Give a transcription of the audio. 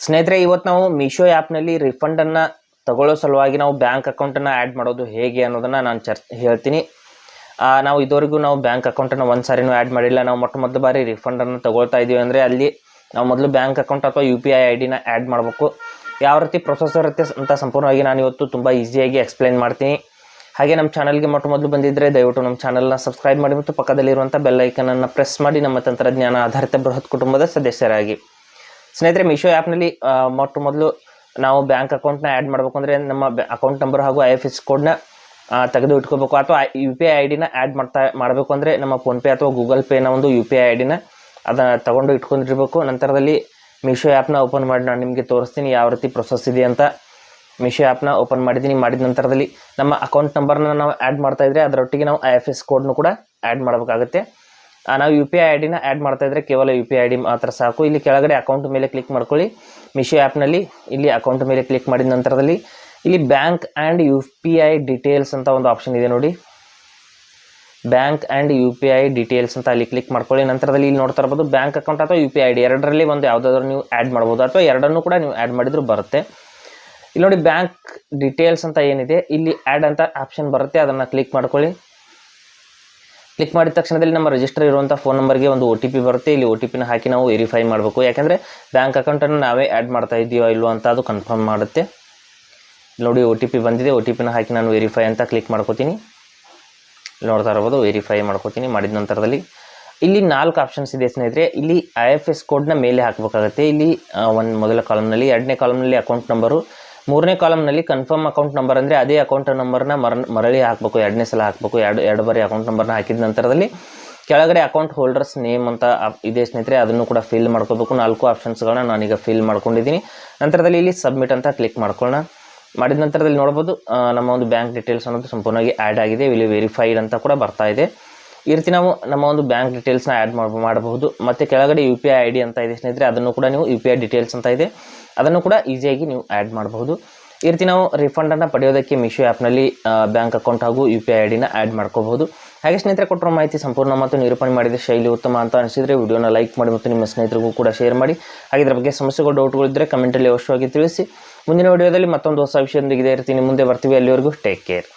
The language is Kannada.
ಸ್ನೇಹಿತರೆ, ಇವತ್ತು ನಾವು ಮೀಶೋ ಆ್ಯಪ್ನಲ್ಲಿ ರಿಫಂಡನ್ನು ತಗೊಳ್ಳೋ ಸಲುವಾಗಿ ನಾವು ಬ್ಯಾಂಕ್ ಅಕೌಂಟನ್ನು ಆ್ಯಡ್ ಮಾಡೋದು ಹೇಗೆ ಅನ್ನೋದನ್ನು ನಾನು ಹೇಳ್ತೀನಿ. ನಾವು ಇದುವರೆಗೂ ಬ್ಯಾಂಕ್ ಅಕೌಂಟನ್ನು ಒಂದು ಸಾರಿನೂ ಆ್ಯಡ್ ಮಾಡಿಲ್ಲ. ನಾವು ಮೊದಲ ಬಾರಿ ರಿಫಂಡನ್ನು ತಗೊಳ್ತಾ ಇದ್ದೀವಿ ಅಂದರೆ ಅಲ್ಲಿ ನಾವು ಮೊದಲು ಬ್ಯಾಂಕ್ ಅಕೌಂಟ್ ಅಥವಾ UPI ID ನ ಆ್ಯಡ್ ಮಾಡಬೇಕು. ಯಾವ ರೀತಿ ಪ್ರೊಸೆಸ್ ಇರುತ್ತೆ ಅಂತ ಸಂಪೂರ್ಣವಾಗಿ ನಾನು ಇವತ್ತು ತುಂಬ ಈಸಿಯಾಗಿ ಎಕ್ಸ್ಪ್ಲೈನ್ ಮಾಡ್ತೀನಿ. ಹಾಗೆ ನಮ್ಮ ಚಾನಲ್ಗೆ ಮೊದಲು ಬಂದಿದ್ದರೆ ದಯವಿಟ್ಟು ನಮ್ಮ ಚಾನಲ್ನ ಸಬ್ಸ್ಕ್ರೈಬ್ ಮಾಡಿ ಮತ್ತು ಪಕ್ಕದಲ್ಲಿರುವಂಥ ಬೆಲ್ ಐಕನನ್ನು ಪ್ರೆಸ್ ಮಾಡಿ ನಮ್ಮ ತಂತ್ರಜ್ಞಾನ ಆಧಾರಿತ ಬೃಹತ್ ಕುಟುಂಬದ ಸದಸ್ಯರಾಗಿ. ಸ್ನೇಹಿತರೆ, ಮೀಶೋ ಆ್ಯಪ್ನಲ್ಲಿ ಮೊದಲು ನಾವು ಬ್ಯಾಂಕ್ ಅಕೌಂಟ್ನ ಆ್ಯಡ್ ಮಾಡಬೇಕು ಅಂದರೆ ನಮ್ಮ ಅಕೌಂಟ್ ನಂಬರ್ ಹಾಗೂ IFSC ಕೋಡ್ನ ತೆಗೆದು ಇಟ್ಕೋಬೇಕು. ಅಥವಾ UPI ID ನ ಆ್ಯಡ್ ಮಾಡಬೇಕು ಅಂದರೆ ನಮ್ಮ ಫೋನ್ಪೇ ಅಥವಾ ಗೂಗಲ್ ಪೇನ ಒಂದು UPI ID ನ ಅದನ್ನು ತಗೊಂಡು ಇಟ್ಕೊಂಡಿರ್ಬೇಕು. ನಂತರದಲ್ಲಿ ಮೀಶೋ ಆ್ಯಪ್ನ ಓಪನ್ ಮಾಡಿ ನಾನು ನಿಮಗೆ ತೋರಿಸ್ತೀನಿ ಯಾವ ರೀತಿ ಪ್ರೊಸೆಸ್ ಇದೆ ಅಂತ. ಮೀಶೋ ಆ್ಯಪ್ನ ಓಪನ್ ಮಾಡಿದ್ದೀನಿ. ಮಾಡಿದ ನಂತರದಲ್ಲಿ ನಮ್ಮ ಅಕೌಂಟ್ ನಂಬರ್ನ ನಾವು ಆ್ಯಡ್ ಮಾಡ್ತಾಯಿದ್ರೆ ಅದರೊಟ್ಟಿಗೆ ನಾವು IFSC ಕೋಡ್ನು ಕೂಡ ಆ್ಯಡ್ ಮಾಡಬೇಕಾಗುತ್ತೆ. ನಾವು UPI ID ನ ಆ್ಯಡ್ ಮಾಡ್ತಾಯಿದ್ರೆ ಕೇವಲ UPI ID ಮಾತ್ರ ಸಾಕು. ಇಲ್ಲಿ ಕೆಳಗಡೆ ಅಕೌಂಟ್ ಮೇಲೆ ಕ್ಲಿಕ್ ಮಾಡ್ಕೊಳ್ಳಿ. ಮೀಶೋ ಆ್ಯಪ್ನಲ್ಲಿ ಇಲ್ಲಿ ಅಕೌಂಟ್ ಮೇಲೆ ಕ್ಲಿಕ್ ಮಾಡಿದ ನಂತರದಲ್ಲಿ ಇಲ್ಲಿ ಬ್ಯಾಂಕ್ ಆ್ಯಂಡ್ UPI ಡೀಟೇಲ್ಸ್ ಅಂತ ಒಂದು ಆಪ್ಷನ್ ಇದೆ ನೋಡಿ. ಬ್ಯಾಂಕ್ ಆ್ಯಂಡ್ UPI ಡೀಟೇಲ್ಸ್ ಅಂತ ಅಲ್ಲಿ ಕ್ಲಿಕ್ ಮಾಡ್ಕೊಳ್ಳಿ. ನಂತರದಲ್ಲಿ ಇಲ್ಲಿ ನೋಡ್ತಾ ಇರ್ಬೋದು ಬ್ಯಾಂಕ್ ಅಕೌಂಟ್ ಅಥವಾ UPI ID ಎರಡರಲ್ಲಿ ಒಂದು ಯಾವುದಾದ್ರೂ ನೀವು ಆ್ಯಡ್ ಮಾಡ್ಬೋದು, ಅಥವಾ ಎರಡನ್ನೂ ಕೂಡ ನೀವು ಆ್ಯಡ್ ಮಾಡಿದ್ರು ಬರುತ್ತೆ. ಇಲ್ಲಿ ನೋಡಿ ಬ್ಯಾಂಕ್ ಡೀಟೇಲ್ಸ್ ಅಂತ ಏನಿದೆ ಇಲ್ಲಿ ಆ್ಯಡ್ ಅಂತ ಆಪ್ಷನ್ ಬರುತ್ತೆ, ಅದನ್ನು ಕ್ಲಿಕ್ ಮಾಡ್ಕೊಳ್ಳಿ. ಕ್ಲಿಕ್ ಮಾಡಿದ ತಕ್ಷಣದಲ್ಲಿ ನಮ್ಮ ರಿಜಿಸ್ಟರ್ ಇರುವಂಥ ಫೋನ್ ನಂಬರ್ಗೆ ಒಂದು OTP ಬರುತ್ತೆ. ಇಲ್ಲಿ OTP ನ ಹಾಕಿ ನಾವು ವೆರಿಫೈ ಮಾಡಬೇಕು. ಯಾಕೆಂದರೆ ಬ್ಯಾಂಕ್ ಅಕೌಂಟನ್ನು ನಾವೇ ಆ್ಯಡ್ ಮಾಡ್ತಾ ಇದ್ದೀವೋ ಇಲ್ವೋ ಅಂತ ಅದು ಕನ್ಫರ್ಮ್ ಮಾಡುತ್ತೆ. ನೋಡಿ OTP ಬಂದಿದೆ. OTP ನ ಹಾಕಿ ನಾನು ವೆರಿಫೈ ಅಂತ ಕ್ಲಿಕ್ ಮಾಡ್ಕೋತೀನಿ. ನೋಡ್ತಾ ಇರ್ಬೋದು ವೆರಿಫೈ ಮಾಡ್ಕೋತೀನಿ. ಮಾಡಿದ ನಂತರದಲ್ಲಿ ಇಲ್ಲಿ 4 ಆಪ್ಷನ್ಸ್ ಇದೆ ಸ್ನೇಹಿತರೆ. ಇಲ್ಲಿ IFSC ಕೋಡ್ನ ಮೇಲೆ ಹಾಕಬೇಕಾಗುತ್ತೆ. ಇಲ್ಲಿ ಮೊದಲ ಕಾಲಮ್ನಲ್ಲಿ, ಎರಡನೇ ಕಾಲಮ್ನಲ್ಲಿ ಅಕೌಂಟ್ ನಂಬರು, ಮೂರನೇ ಕಾಲಮ್ನಲ್ಲಿ ಕನ್ಫರ್ಮ್ ಅಕೌಂಟ್ ನಂಬರ್ ಅಂದರೆ ಅದೇ ಅಕೌಂಟ್ ನಂಬರ್ನ ಮರಳಿ ಹಾಕಬೇಕು. ಎರಡನೇ ಸಲ ಹಾಕಬೇಕು. ಎರಡು ಬಾರಿ ಅಕೌಂಟ್ ನಂಬರ್ನ ಹಾಕಿದ ನಂತರದಲ್ಲಿ ಕೆಳಗಡೆ ಅಕೌಂಟ್ ಹೋಲ್ಡರ್ಸ್ ನೇಮ್ ಅಂತ ಇದೆ ಸ್ನೇಹಿತರೆ, ಅದನ್ನು ಕೂಡ ಫಿಲ್ ಮಾಡ್ಕೋಬೇಕು. 4 ಆಪ್ಷನ್ಸ್ಗಳನ್ನ ನಾನೀಗ ಫಿಲ್ ಮಾಡ್ಕೊಂಡಿದ್ದೀನಿ. ನಂತರದಲ್ಲಿ ಇಲ್ಲಿ ಸಬ್ಮಿಟ್ ಅಂತ ಕ್ಲಿಕ್ ಮಾಡ್ಕೊಳ್ಳೋಣ. ಮಾಡಿದ ನಂತರದಲ್ಲಿ ನೋಡ್ಬೋದು ನಮ್ಮ ಒಂದು ಬ್ಯಾಂಕ್ ಡೀಟೇಲ್ಸ್ ಅನ್ನೋದು ಸಂಪೂರ್ಣವಾಗಿ ಆ್ಯಡ್ ಆಗಿದೆ. ಇಲ್ಲಿ ವೆರಿಫೈಡ್ ಅಂತ ಕೂಡ ಬರ್ತಾ ಇದೆ. ಈ ರೀತಿ ನಾವು ನಮ್ಮ ಒಂದು ಬ್ಯಾಂಕ್ ಡೀಟೇಲ್ಸ್ನ ಆ್ಯಡ್ ಮಾಡಬಹುದು. ಮತ್ತು ಕೆಳಗಡೆ UPI ID ಅಂತ ಇದೆ ಸ್ನೇಹಿತರೆ, ಅದನ್ನು ಕೂಡ ನೀವು UPI ಡೀಟೇಲ್ಸ್ ಅಂತ ಇದೆ, ಅದನ್ನು ಕೂಡ ಈಸಿಯಾಗಿ ನೀವು ಆ್ಯಡ್ ಮಾಡಬಹುದು. ಈ ರೀತಿ ನಾವು ರಿಫಂಡನ್ನು ಪಡೆಯೋದಕ್ಕೆ ಮೀಶೋ ಆ್ಯಪ್ನಲ್ಲಿ ಬ್ಯಾಂಕ್ ಅಕೌಂಟ್ ಹಾಗೂ UPI ID ನ ಆ್ಯಡ್ ಮಾಡ್ಕೋಬಹುದು. ಹಾಗೆ ಸ್ನೇಹಿತರೆ, ಕೊಟ್ಟಿರೋ ಮಾಹಿತಿ ಸಂಪೂರ್ಣ ಮತ್ತು ನಿರೂಪಣೆ ಮಾಡಿದ ಶೈಲಿ ಉತ್ತಮ ಅಂತ ಅನಿಸಿದರೆ ವಿಡಿಯೋನ ಲೈಕ್ ಮಾಡಿ ಮತ್ತು ನಿಮ್ಮ ಸ್ನೇಹಿತರಿಗೂ ಕೂಡ ಶೇರ್ ಮಾಡಿ. ಹಾಗೆ ಇದರ ಬಗ್ಗೆ ಸಮಸ್ಯೆಗಳು, ಡೌಟ್ಗಳಿದ್ದರೆ ಕಮೆಂಟಲ್ಲಿ ಅವಶ್ಯವಾಗಿ ತಿಳಿಸಿ. ಮುಂದಿನ ವಿಡಿಯೋದಲ್ಲಿ ಮತ್ತೊಂದು ಹೊಸ ವಿಷಯದೊಂದಿಗೆ ಇದೇ ರೀತಿ ನಿಮ್ಮ ಮುಂದೆ ಬರ್ತೀವಿ. ಅಲ್ಲಿವರೆಗೂ ಟೇಕ್ ಕೇರ್.